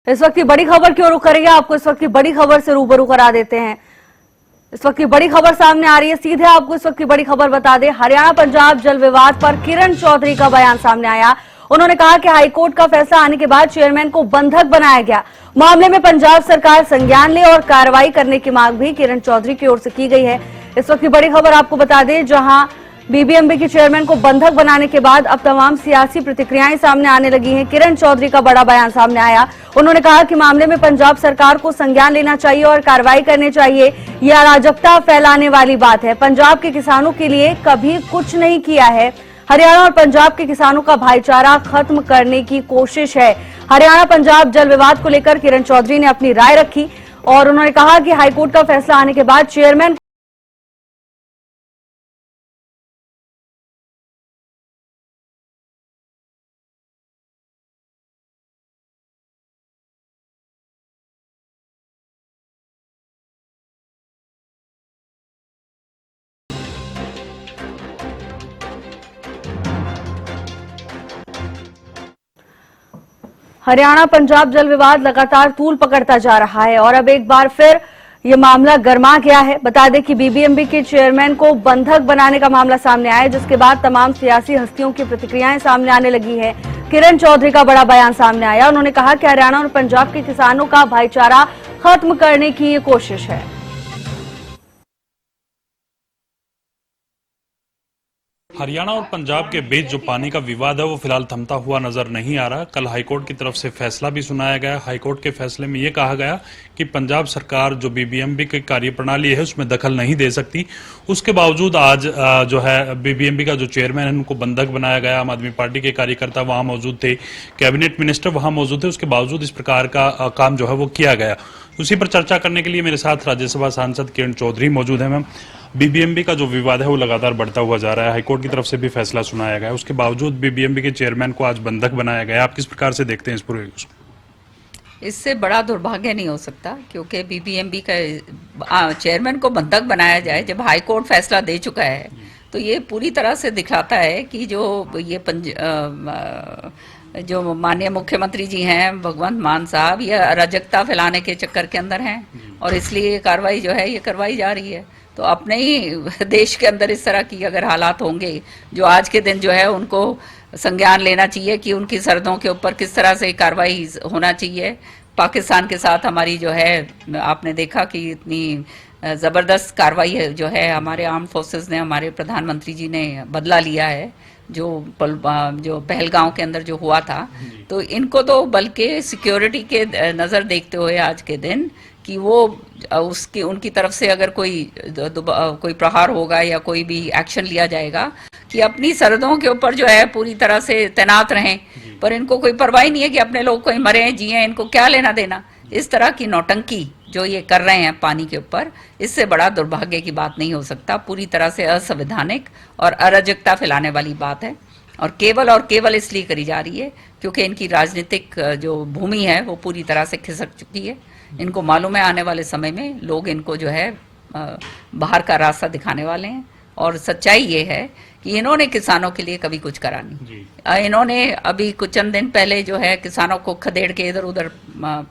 इस वक्त की बड़ी खबर की ओर रुख करेंगे, आपको इस वक्त की बड़ी खबर से रूबरू करा देते हैं। इस वक्त की बड़ी खबर सामने आ रही है, सीधे आपको इस वक्त की बड़ी खबर बता दें। हरियाणा पंजाब जल विवाद पर किरण चौधरी का बयान सामने आया। उन्होंने कहा कि हाईकोर्ट का फैसला आने के बाद चेयरमैन को बंधक बनाया गया। मामले में पंजाब सरकार संज्ञान ले और कार्रवाई करने की मांग भी किरण चौधरी की ओर से की गई है। इस वक्त की बड़ी खबर आपको बता दें, जहां बीबीएमबी के चेयरमैन को बंधक बनाने के बाद अब तमाम सियासी प्रतिक्रियाएं सामने आने लगी हैं। किरण चौधरी का बड़ा बयान सामने आया। उन्होंने कहा कि मामले में पंजाब सरकार को संज्ञान लेना चाहिए और कार्रवाई करनी चाहिए। यह अराजकता फैलाने वाली बात है। पंजाब के किसानों के लिए कभी कुछ नहीं किया है। हरियाणा और पंजाब के किसानों का भाईचारा खत्म करने की कोशिश है। हरियाणा पंजाब जल विवाद को लेकर किरण चौधरी ने अपनी राय रखी और उन्होंने कहा कि हाईकोर्ट का फैसला आने के बाद चेयरमैन हरियाणा पंजाब जल विवाद लगातार तूल पकड़ता जा रहा है और अब एक बार फिर ये मामला गर्मा गया है। बता दें कि बीबीएमबी के चेयरमैन को बंधक बनाने का मामला सामने आया, जिसके बाद तमाम सियासी हस्तियों की प्रतिक्रियाएं सामने आने लगी है। किरण चौधरी का बड़ा बयान सामने आया। उन्होंने कहा कि हरियाणा और पंजाब के किसानों का भाईचारा खत्म करने की ये कोशिश है। हरियाणा और पंजाब के बीच जो पानी का विवाद है वो फिलहाल थमता हुआ नजर नहीं आ रहा। कल हाईकोर्ट की तरफ से फैसला भी सुनाया गया। हाईकोर्ट के फैसले में ये कहा गया कि पंजाब सरकार जो बीबीएमबी की कार्यप्रणाली है उसमें दखल नहीं दे सकती। उसके बावजूद आज जो है बीबीएमबी का जो चेयरमैन है उनको बंधक बनाया गया। आम आदमी पार्टी के कार्यकर्ता वहां मौजूद थे, कैबिनेट मिनिस्टर वहां मौजूद थे। उसके बावजूद इस प्रकार का काम जो है वो किया गया। उसी पर चर्चा करने के लिए मेरे साथ राज्यसभा सांसद किरण चौधरी मौजूद है। मैम, बीबीएमबी का जो विवाद है वो लगातार बढ़ता हुआ जा रहा है। हाईकोर्ट की तरफ से भी फैसला सुनाया गया, उसके बावजूद बीबीएमबी के चेयरमैन को आज बंधक बनाया गया। आप किस प्रकार से देखते हैं इस पूरे? इससे बड़ा दुर्भाग्य नहीं हो सकता, क्योंकि बीबीएमबी का चेयरमैन को बंधक बनाया जाए जब हाईकोर्ट फैसला दे चुका है, तो ये पूरी तरह से दिखाता है कि जो माननीय मुख्यमंत्री जी हैं भगवंत मान साहब, ये अराजकता फैलाने के चक्कर के अंदर हैं और इसलिए ये कार्रवाई जो है ये करवाई जा रही है। तो अपने ही देश के अंदर इस तरह की अगर हालात होंगे, जो आज के दिन जो है उनको संज्ञान लेना चाहिए कि उनकी सरहदों के ऊपर किस तरह से कार्रवाई होना चाहिए। पाकिस्तान के साथ हमारी जो है, आपने देखा कि इतनी ज़बरदस्त कार्रवाई जो है हमारे आर्म फोर्सेस ने, हमारे प्रधानमंत्री जी ने बदला लिया है जो पहलगांव के अंदर जो हुआ था। तो इनको तो बल्कि सिक्योरिटी के नज़र देखते हुए आज के दिन कि वो उनकी तरफ से अगर कोई प्रहार होगा या कोई भी एक्शन लिया जाएगा कि अपनी सरहदों के ऊपर जो है पूरी तरह से तैनात रहें, पर इनको कोई परवाह नहीं है कि अपने लोग कोई मरे जिए, इनको क्या लेना देना। इस तरह की नौटंकी जो ये कर रहे हैं पानी के ऊपर, इससे बड़ा दुर्भाग्य की बात नहीं हो सकता। पूरी तरह से असंवैधानिक और अराजकता फैलाने वाली बात है और केवल इसलिए करी जा रही है क्योंकि इनकी राजनीतिक जो भूमि है वो पूरी तरह से खिसक चुकी है। इनको मालूम है आने वाले समय में लोग इनको जो है बाहर का रास्ता दिखाने वाले हैं। और सच्चाई ये है कि इन्होंने किसानों के लिए कभी कुछ करा नहीं। इन्होंने अभी कुछ चंद दिन पहले जो है किसानों को खदेड़ के इधर उधर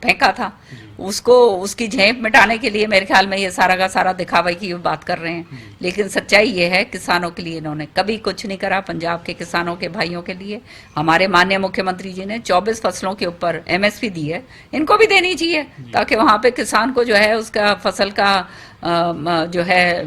फेंका था, उसकी झेप मिटाने के लिए मेरे ख्याल में ये सारा का सारा दिखावे की बात कर रहे हैं। लेकिन सच्चाई ये है किसानों के लिए इन्होंने कभी कुछ नहीं करा। पंजाब के किसानों के भाइयों के लिए हमारे माननीय मुख्यमंत्री जी ने 24 फसलों के ऊपर एमएसपी दी है, इनको भी देनी चाहिए ताकि वहाँ पे किसान को जो है उसका फसल का जो है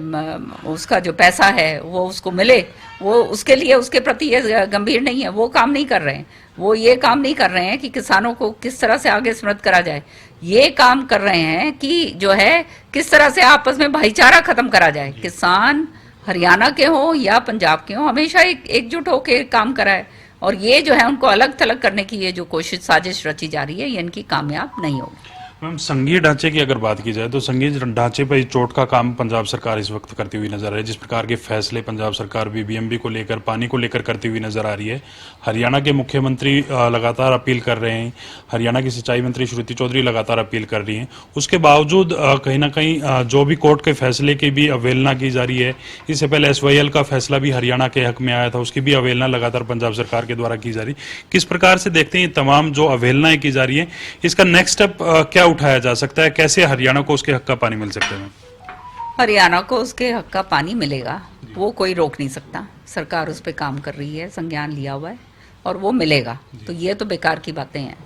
उसका जो पैसा है वो उसको मिले। वो उसके लिए उसके प्रति ये गंभीर नहीं है, वो काम नहीं कर रहे हैं। वो ये काम नहीं कर रहे हैं कि किसानों को किस तरह से आगे स्मृत करा जाए, ये काम कर रहे हैं कि जो है किस तरह से आपस में भाईचारा खत्म करा जाए। किसान हरियाणा के हों या पंजाब के हों, हमेशा एकजुट होकर काम करा है और ये जो है उनको अलग थलग करने की ये जो कोशिश साजिश रची जा रही है, ये इनकी कामयाब नहीं होगी। मैम, संघीय ढांचे की अगर बात की जाए तो संघीय ढांचे पर चोट का काम पंजाब सरकार इस वक्त करती हुई नजर आ रही है। जिस प्रकार के फैसले पंजाब सरकार बीबीएमबी को लेकर, पानी को लेकर करती हुई नजर आ रही है। हरियाणा के मुख्यमंत्री लगातार अपील कर रहे हैं, हरियाणा की सिंचाई मंत्री श्रुति चौधरी लगातार अपील कर रही हैं। उसके बावजूद कहीं ना कहीं जो भी कोर्ट के फैसले की भी अवहेलना की जा रही है। इससे पहले एसवाईएल का फैसला भी हरियाणा के हक में आया था, उसकी भी अवहेलना लगातार पंजाब सरकार के द्वारा की जा रही। किस प्रकार से देखते हैं तमाम जो अवहेलनाएं की जा रही है, इसका नेक्स्ट स्टेप क्या उठाया जा सकता है? कैसे हरियाणा को उसके हक का पानी मिल सकता है? हरियाणा को उसके हक का पानी मिलेगा, वो कोई रोक नहीं सकता। सरकार उस पर काम कर रही है, संज्ञान लिया हुआ है और वो मिलेगा। तो ये तो बेकार की बातें हैं।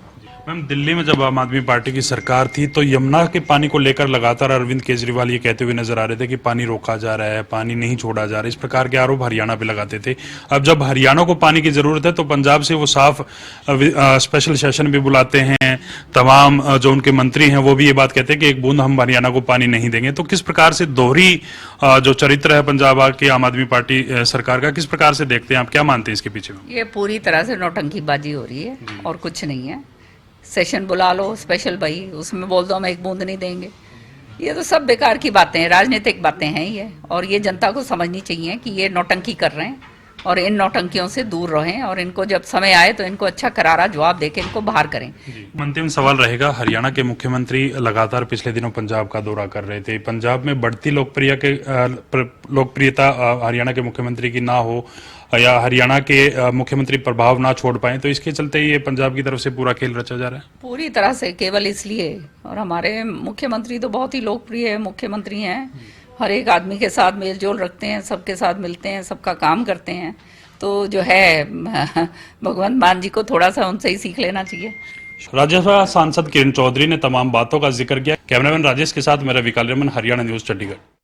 मैम, दिल्ली में जब आम आदमी पार्टी की सरकार थी तो यमुना के पानी को लेकर लगातार अरविंद केजरीवाल ये कहते हुए नजर आ रहे थे कि पानी रोका जा रहा है, पानी नहीं छोड़ा जा रहा है। इस प्रकार के आरोप हरियाणा पे लगाते थे। अब जब हरियाणा को पानी की जरूरत है तो पंजाब से वो साफ स्पेशल सेशन भी बुलाते हैं। तमाम जो उनके मंत्री हैं वो भी ये बात कहते हैं कि एक बूंद हम हरियाणा को पानी नहीं देंगे। तो किस प्रकार से दोहरी जो चरित्र है पंजाब की आम आदमी पार्टी सरकार का, किस प्रकार से देखते हैं आप? क्या मानते हैं इसके पीछे? ये पूरी तरह से नौटंकीबाजी हो रही है और कुछ नहीं है। सेशन बुला लो स्पेशल, भाई उसमें बोल दो हम एक बूंद नहीं देंगे। ये तो सब बेकार की बातें हैं, राजनीतिक बातें हैं ये। और ये जनता को समझनी चाहिए कि ये नौटंकी कर रहे हैं और इन नौटंकियों से दूर रहें और इनको जब समय आए तो इनको अच्छा करारा जवाब देके इनको बाहर करें। अंतिम सवाल रहेगा, हरियाणा के मुख्यमंत्री लगातार पिछले दिनों पंजाब का दौरा कर रहे थे। पंजाब में बढ़ती लोकप्रियता हरियाणा के मुख्यमंत्री की ना हो या हरियाणा के मुख्यमंत्री प्रभाव ना छोड़ पाए, तो इसके चलते ये पंजाब की तरफ से पूरा खेल रचा जा रहा है? पूरी तरह से केवल इसलिए। और हमारे मुख्यमंत्री तो बहुत ही लोकप्रिय मुख्यमंत्री हैं, हर एक आदमी के साथ मेल जोल रखते हैं, सबके साथ मिलते हैं, सबका काम करते हैं। तो जो है भगवंत मान जी को थोड़ा सा उनसे ही सीख लेना चाहिए। राज्यसभा सांसद किरण चौधरी ने तमाम बातों का जिक्र किया। कैमरामैन राजेश के साथ मेरा विकाल रमन, हरियाणा न्यूज, चंडीगढ़।